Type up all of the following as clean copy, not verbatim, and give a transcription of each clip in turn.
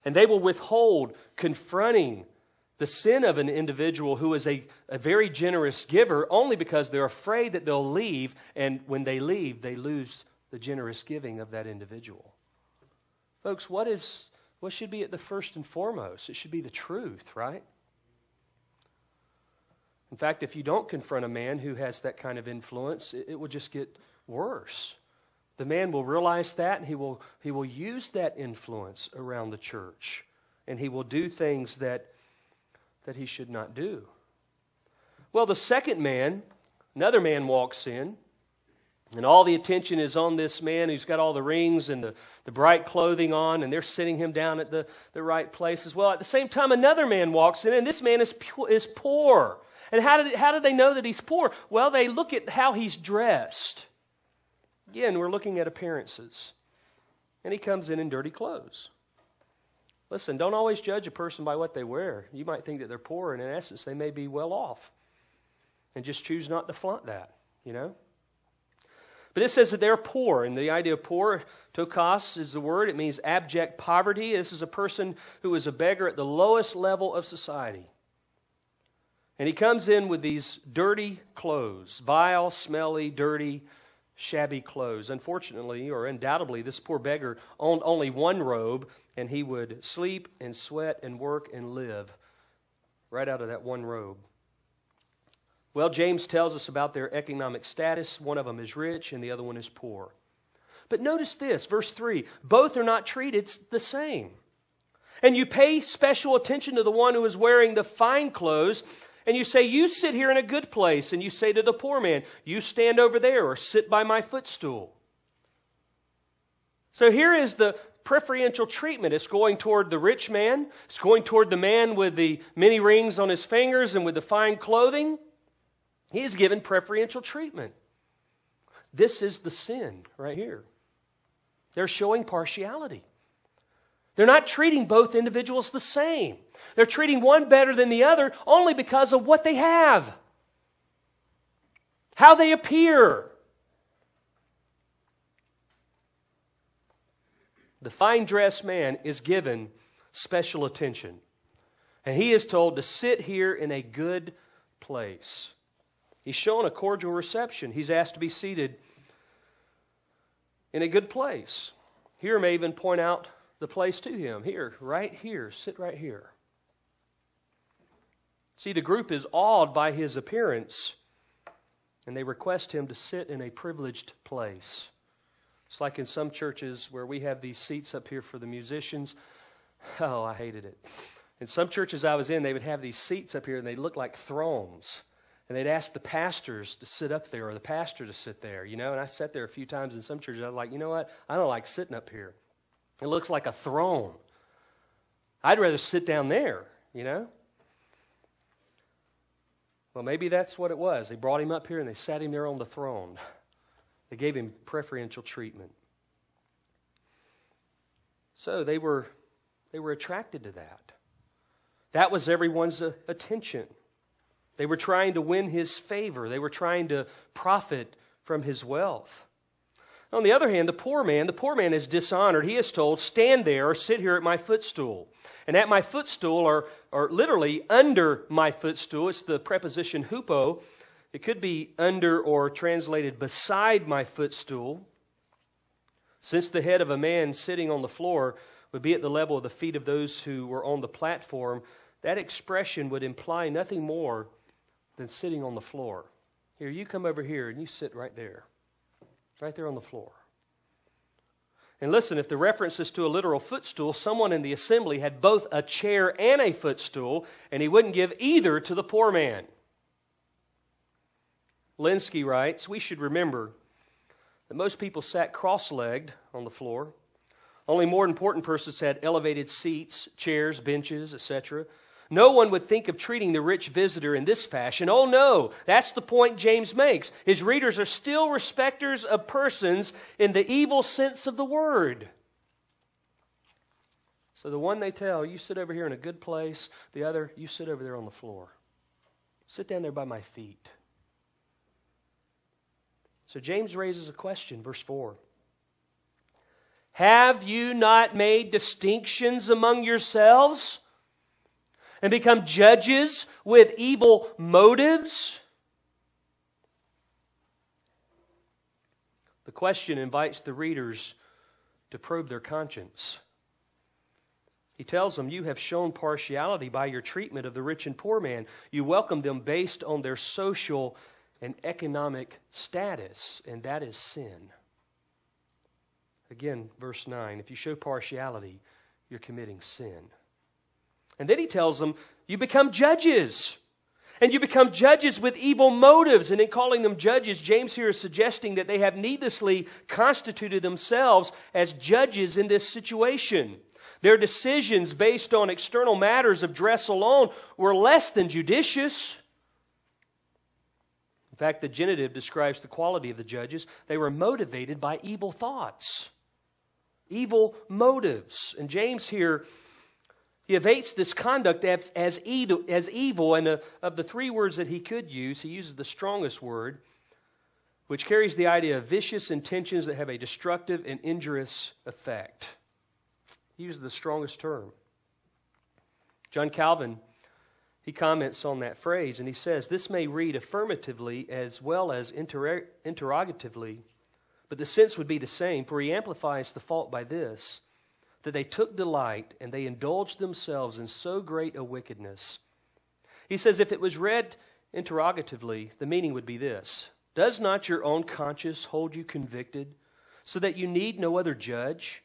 And they will withhold confronting the sin of an individual who is a very generous giver only because they're afraid that they'll leave, and when they leave, they lose the generous giving of that individual. Folks, what should be at the first and foremost? It should be the truth, right? In fact, if you don't confront a man who has that kind of influence, it will just get worse. The man will realize that, and he will use that influence around the church, and he will do things that he should not do. Well, the second man, another man walks in, and all the attention is on this man who's got all the rings and the bright clothing on, and they're sitting him down at the right places. Well, at the same time, another man walks in, and this man is poor. And how did they know that he's poor? Well, they look at how he's dressed. Again, we're looking at appearances. And he comes in dirty clothes. Listen, don't always judge a person by what they wear. You might think that they're poor, and in essence, they may be well off. And just choose not to flaunt that, you know. But it says that they're poor, and the idea of poor, tokos is the word. It means abject poverty. This is a person who is a beggar at the lowest level of society. And he comes in with these dirty clothes, vile, smelly, dirty, shabby clothes. Unfortunately, or undoubtedly, this poor beggar owned only one robe, and he would sleep and sweat and work and live right out of that one robe. Well, James tells us about their economic status. One of them is rich and the other one is poor. But notice this, verse 3, both are not treated the same. And you pay special attention to the one who is wearing the fine clothes, and you say, you sit here in a good place. And you say to the poor man, you stand over there or sit by my footstool. So here is the preferential treatment. It's going toward the rich man. It's going toward the man with the many rings on his fingers and with the fine clothing. He is given preferential treatment. This is the sin right here. They're showing partiality. They're not treating both individuals the same. They're treating one better than the other only because of what they have, how they appear. The fine-dressed man is given special attention, and he is told to sit here in a good place. He's shown a cordial reception. He's asked to be seated in a good place. Here may even point out the place to him. Here, right here, sit right here. See, the group is awed by his appearance, and they request him to sit in a privileged place. It's like in some churches where we have these seats up here for the musicians. Oh, I hated it. In some churches I was in, they would have these seats up here, and they look like thrones. And they'd ask the pastors to sit up there or the pastor to sit there, you know. And I sat there a few times in some churches. I was like, you know what? I don't like sitting up here. It looks like a throne. I'd rather sit down there, you know. Well, maybe that's what it was. They brought him up here and they sat him there on the throne. They gave him preferential treatment. So they were attracted to that. That was everyone's attention. They were trying to win his favor. They were trying to profit from his wealth. On the other hand, the poor man is dishonored. He is told, stand there or sit here at my footstool. And at my footstool, or literally under my footstool, it's the preposition hupo. It could be under or translated beside my footstool. Since the head of a man sitting on the floor would be at the level of the feet of those who were on the platform, that expression would imply nothing more than sitting on the floor. Here, you come over here and you sit right there on the floor. And listen, if the reference is to a literal footstool, someone in the assembly had both a chair and a footstool, and he wouldn't give either to the poor man. Linsky writes, we should remember that most people sat cross-legged on the floor. Only more important persons had elevated seats, chairs, benches, etc. No one would think of treating the rich visitor in this fashion. Oh no, that's the point James makes. His readers are still respecters of persons in the evil sense of the word. So the one they tell, you sit over here in a good place. The other, you sit over there on the floor. Sit down there by my feet. So James raises a question, verse 4. Have you not made distinctions among yourselves and become judges with evil motives? The question invites the readers to probe their conscience. He tells them, you have shown partiality by your treatment of the rich and poor man. You welcome them based on their social and economic status, and that is sin. Again, verse 9, if you show partiality, you're committing sin. And then he tells them, you become judges. And you become judges with evil motives. And in calling them judges, James here is suggesting that they have needlessly constituted themselves as judges in this situation. Their decisions based on external matters of dress alone were less than judicious. In fact, the genitive describes the quality of the judges. They were motivated by evil thoughts, evil motives. And James here, he evates this conduct as evil. And of the three words that he could use, he uses the strongest word, which carries the idea of vicious intentions that have a destructive and injurious effect. He uses the strongest term. John Calvin, he comments on that phrase, and he says, this may read affirmatively as well as interrogatively, but the sense would be the same, for he amplifies the fault by this, that they took delight and they indulged themselves in so great a wickedness. He says, if it was read interrogatively, the meaning would be this: does not your own conscience hold you convicted, so that you need no other judge?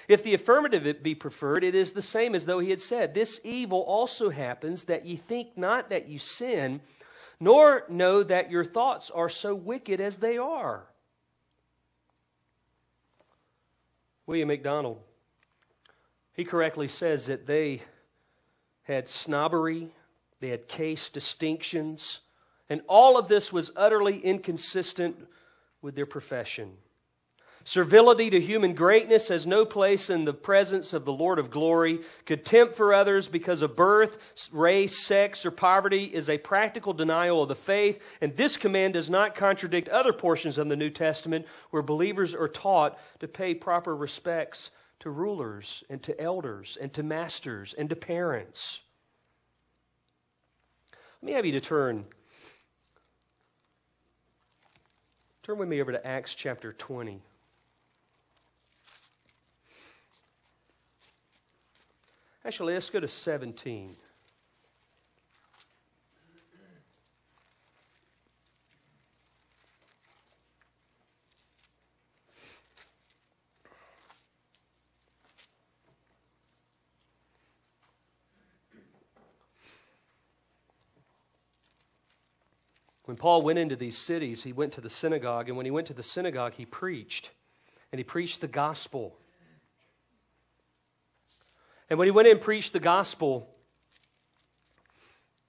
If the affirmative be preferred, it is the same as though he had said, this evil also happens, that ye think not that you sin, nor know that your thoughts are so wicked as they are. William MacDonald, he correctly says that they had snobbery, they had case distinctions, and all of this was utterly inconsistent with their profession. Servility to human greatness has no place in the presence of the Lord of glory. Contempt for others because of birth, race, sex, or poverty is a practical denial of the faith, and this command does not contradict other portions of the New Testament where believers are taught to pay proper respects to rulers and to elders and to masters and to parents. Let me have you to turn with me over to Acts chapter 20. Actually, let's go to 17. When Paul went into these cities, he went to the synagogue, and when he went to the synagogue, he preached. And he preached the gospel. And when he went in and preached the gospel,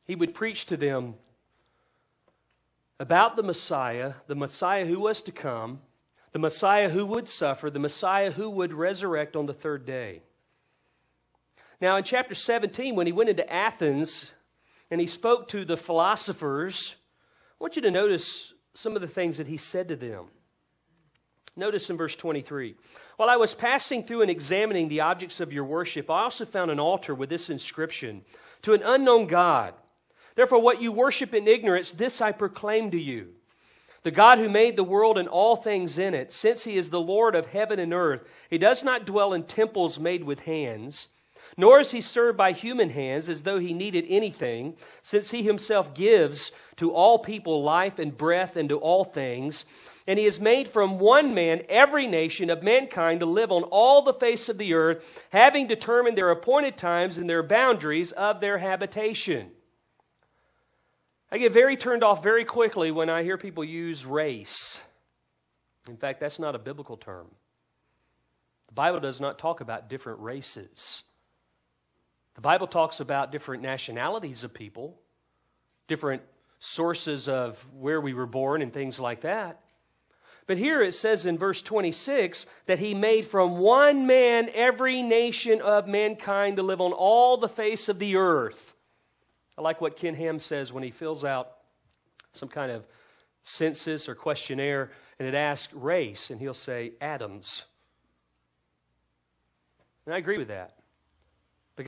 he would preach to them about the Messiah who was to come, the Messiah who would suffer, the Messiah who would resurrect on the third day. Now in chapter 17, when he went into Athens and he spoke to the philosophers, I want you to notice some of the things that he said to them. Notice in verse 23, while I was passing through and examining the objects of your worship, I also found an altar with this inscription, to an unknown God. Therefore, what you worship in ignorance, this I proclaim to you. The God who made the world and all things in it, since he is the Lord of heaven and earth, he does not dwell in temples made with hands, nor is he served by human hands as though he needed anything, since he himself gives to all people life and breath and to all things. And he has made from one man every nation of mankind to live on all the face of the earth, having determined their appointed times and their boundaries of their habitation. I get very turned off very quickly when I hear people use race. In fact, that's not a biblical term. The Bible does not talk about different races. The Bible talks about different nationalities of people, different sources of where we were born and things like that. But here it says in verse 26 that he made from one man every nation of mankind to live on all the face of the earth. I like what Ken Ham says when he fills out some kind of census or questionnaire and it asks race, and he'll say Adams. And I agree with that.